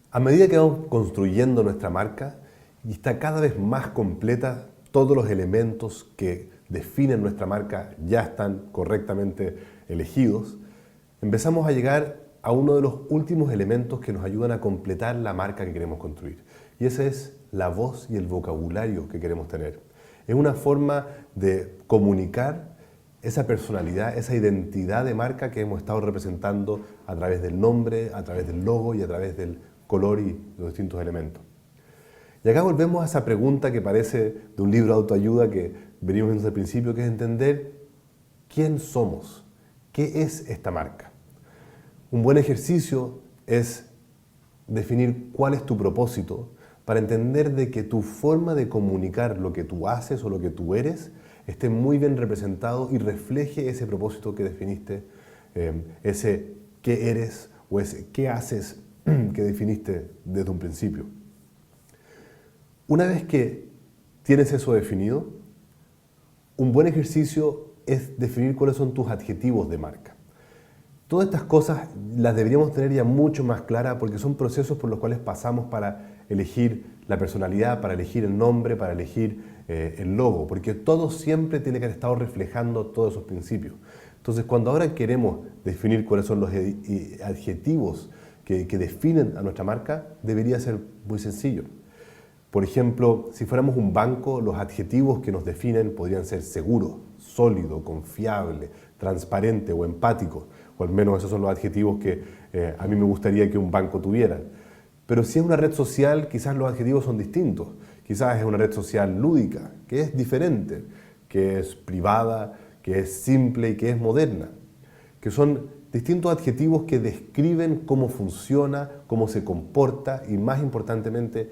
A medida que vamos construyendo nuestra marca y está cada vez más completa, todos los elementos que definen nuestra marca ya están correctamente elegidos, empezamos a llegar a uno de los últimos elementos que nos ayudan a completar la marca que queremos construir. Y ese es la voz y el vocabulario que queremos tener. Es una forma de comunicar esa personalidad, esa identidad de marca que hemos estado representando a través del nombre, a través del logo y a través del color y los distintos elementos. Y acá volvemos a esa pregunta que parece de un libro de autoayuda que venimos viendo desde el principio, que es entender quién somos, qué es esta marca. Un buen ejercicio es definir cuál es tu propósito para entender de que tu forma de comunicar lo que tú haces o lo que tú eres esté muy bien representado y refleje ese propósito que definiste, ese qué eres o ese qué haces que definiste desde un principio. Una vez que tienes eso definido, un buen ejercicio es definir cuáles son tus adjetivos de marca. Todas estas cosas las deberíamos tener ya mucho más claras porque son procesos por los cuales pasamos para elegir la personalidad, para elegir el nombre, para elegir el logo, porque todo siempre tiene que haber estado reflejando todos esos principios. Entonces, cuando ahora queremos definir cuáles son los adjetivos que definen a nuestra marca, debería ser muy sencillo. Por ejemplo, si fuéramos un banco, los adjetivos que nos definen podrían ser seguro, sólido, confiable, transparente o empático, o al menos esos son los adjetivos que a mí me gustaría que un banco tuviera. Pero si es una red social, quizás los adjetivos son distintos. Quizás es una red social lúdica, que es diferente, que es privada, que es simple y que es moderna, que son distintos adjetivos que describen cómo funciona, cómo se comporta y, más importantemente,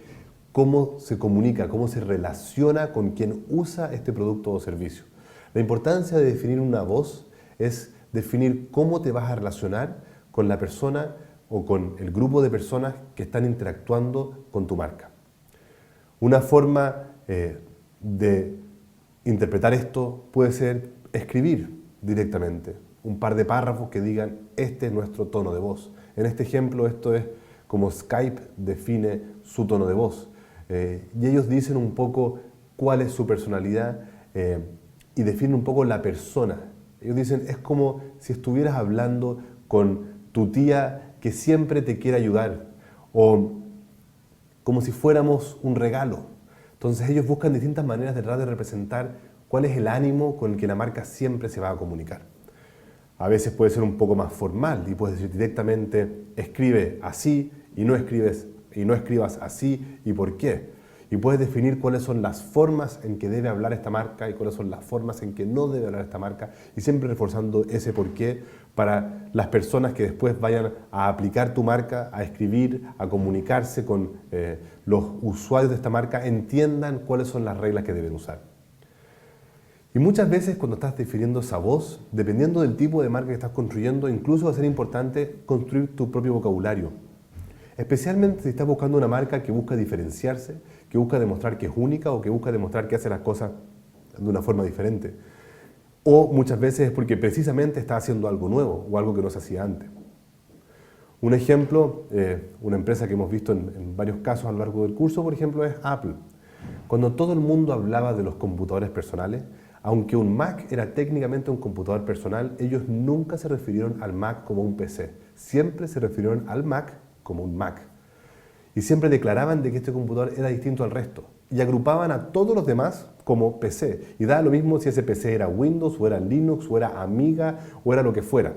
cómo se comunica, cómo se relaciona con quien usa este producto o servicio. La importancia de definir una voz es definir cómo te vas a relacionar con la persona o con el grupo de personas que están interactuando con tu marca. Una forma de interpretar esto puede ser escribir directamente un par de párrafos que digan este es nuestro tono de voz. En este ejemplo esto es como Skype define su tono de voz. Y ellos dicen un poco cuál es su personalidad y definen un poco la persona. Ellos dicen, es como si estuvieras hablando con tu tía que siempre te quiere ayudar, o como si fuéramos un regalo. Entonces ellos buscan distintas maneras de tratar de representar cuál es el ánimo con el que la marca siempre se va a comunicar. A veces puede ser un poco más formal y puedes decir directamente, escribe así y no escribas así y por qué. Y puedes definir cuáles son las formas en que debe hablar esta marca y cuáles son las formas en que no debe hablar esta marca, y siempre reforzando ese porqué para las personas que después vayan a aplicar tu marca, a escribir, a comunicarse con los usuarios de esta marca, entiendan cuáles son las reglas que deben usar. Y muchas veces cuando estás definiendo esa voz, dependiendo del tipo de marca que estás construyendo, incluso va a ser importante construir tu propio vocabulario. Especialmente si estás buscando una marca que busca diferenciarse, que busca demostrar que es única o que busca demostrar que hace las cosas de una forma diferente. O muchas veces es porque precisamente está haciendo algo nuevo o algo que no se hacía antes. Un ejemplo, una empresa que hemos visto en varios casos a lo largo del curso, por ejemplo, es Apple. Cuando todo el mundo hablaba de los computadores personales, aunque un Mac era técnicamente un computador personal, ellos nunca se refirieron al Mac como un PC. Siempre se refirieron al Mac como un Mac. Y siempre declaraban de que este computador era distinto al resto. Y agrupaban a todos los demás como PC. Y daba lo mismo si ese PC era Windows, o era Linux, o era Amiga, o era lo que fuera.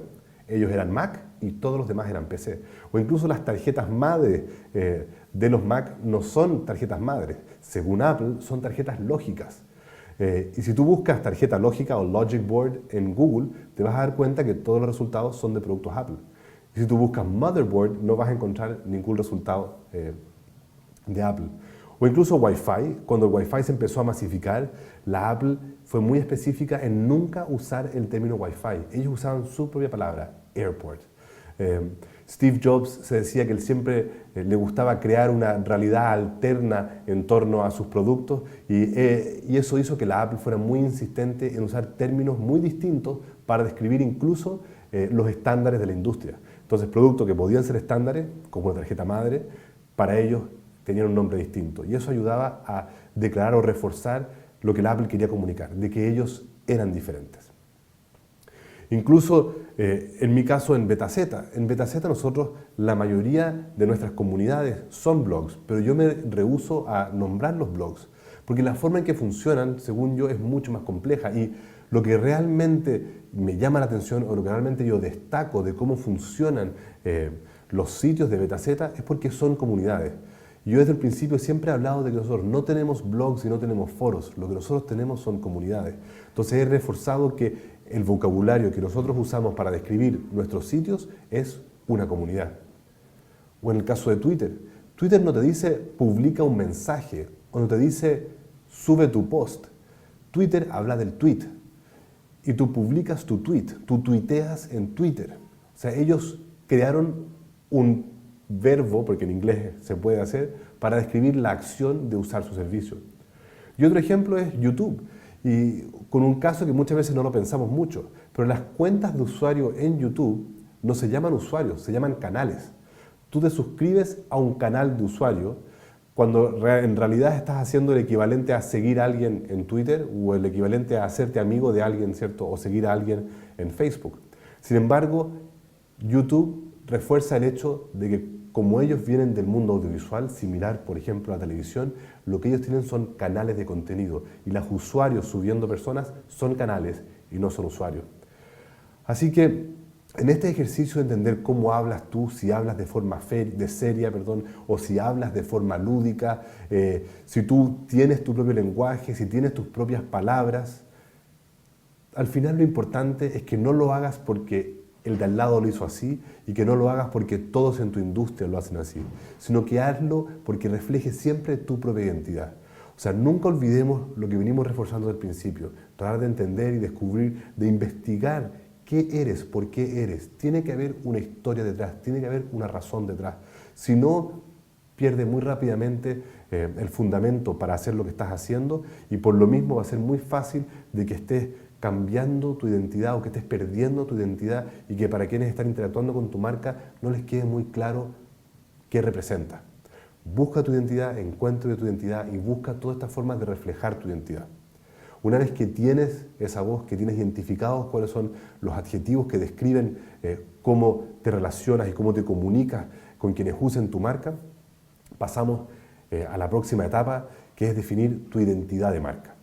Ellos eran Mac y todos los demás eran PC. O incluso las tarjetas madre de los Mac no son tarjetas madre. Según Apple, son tarjetas lógicas. Y si tú buscas tarjeta lógica o Logic Board en Google, te vas a dar cuenta que todos los resultados son de productos Apple. Y si tú buscas motherboard, no vas a encontrar ningún resultado de Apple. O incluso Wi-Fi. Cuando el Wi-Fi se empezó a masificar, la Apple fue muy específica en nunca usar el término Wi-Fi. Ellos usaban su propia palabra, airport. Steve Jobs se decía que él siempre le gustaba crear una realidad alterna en torno a sus productos y eso hizo que la Apple fuera muy insistente en usar términos muy distintos para describir incluso los estándares de la industria. Entonces, productos que podían ser estándares, como una tarjeta madre, para ellos tenían un nombre distinto. Y eso ayudaba a declarar o reforzar lo que la Apple quería comunicar, de que ellos eran diferentes. Incluso en mi caso en BetaZ nosotros, la mayoría de nuestras comunidades son blogs, pero yo me rehúso a nombrar los blogs, porque la forma en que funcionan, según yo, es mucho más compleja y lo que realmente me llama la atención o lo que realmente yo destaco de cómo funcionan los sitios de BetaZ es porque son comunidades. Yo desde el principio siempre he hablado de que nosotros no tenemos blogs y no tenemos foros, lo que nosotros tenemos son comunidades. Entonces he reforzado que el vocabulario que nosotros usamos para describir nuestros sitios es una comunidad. O en el caso de Twitter, Twitter no te dice publica un mensaje o no te dice sube tu post. Twitter habla del tweet y tú publicas tu tweet, tú tuiteas en Twitter. O sea, ellos crearon un verbo, porque en inglés se puede hacer, para describir la acción de usar su servicio. Y otro ejemplo es YouTube. Y con un caso que muchas veces no lo pensamos mucho, pero las cuentas de usuario en YouTube no se llaman usuarios, se llaman canales. Tú te suscribes a un canal de usuario cuando en realidad estás haciendo el equivalente a seguir a alguien en Twitter o el equivalente a hacerte amigo de alguien, ¿cierto? O seguir a alguien en Facebook. Sin embargo, YouTube refuerza el hecho de que como ellos vienen del mundo audiovisual, similar por ejemplo a la televisión, lo que ellos tienen son canales de contenido y los usuarios subiendo personas son canales y no son usuarios. Así que en este ejercicio de entender cómo hablas tú, si hablas de forma seria, o si hablas de forma lúdica, si tú tienes tu propio lenguaje, si tienes tus propias palabras, al final lo importante es que no lo hagas porque el de al lado lo hizo así y que no lo hagas porque todos en tu industria lo hacen así, sino que hazlo porque refleje siempre tu propia identidad. O sea, nunca olvidemos lo que venimos reforzando desde el principio, tratar de entender y descubrir, de investigar qué eres, por qué eres. Tiene que haber una historia detrás, tiene que haber una razón detrás. Si no, pierde muy rápidamente el fundamento para hacer lo que estás haciendo y por lo mismo va a ser muy fácil de que estés cambiando tu identidad o que estés perdiendo tu identidad y que para quienes están interactuando con tu marca no les quede muy claro qué representa. Busca tu identidad, encuentra tu identidad y busca todas estas formas de reflejar tu identidad. Una vez que tienes esa voz, que tienes identificados cuáles son los adjetivos que describen cómo te relacionas y cómo te comunicas con quienes usen tu marca, pasamos a la próxima etapa, que es definir tu identidad de marca.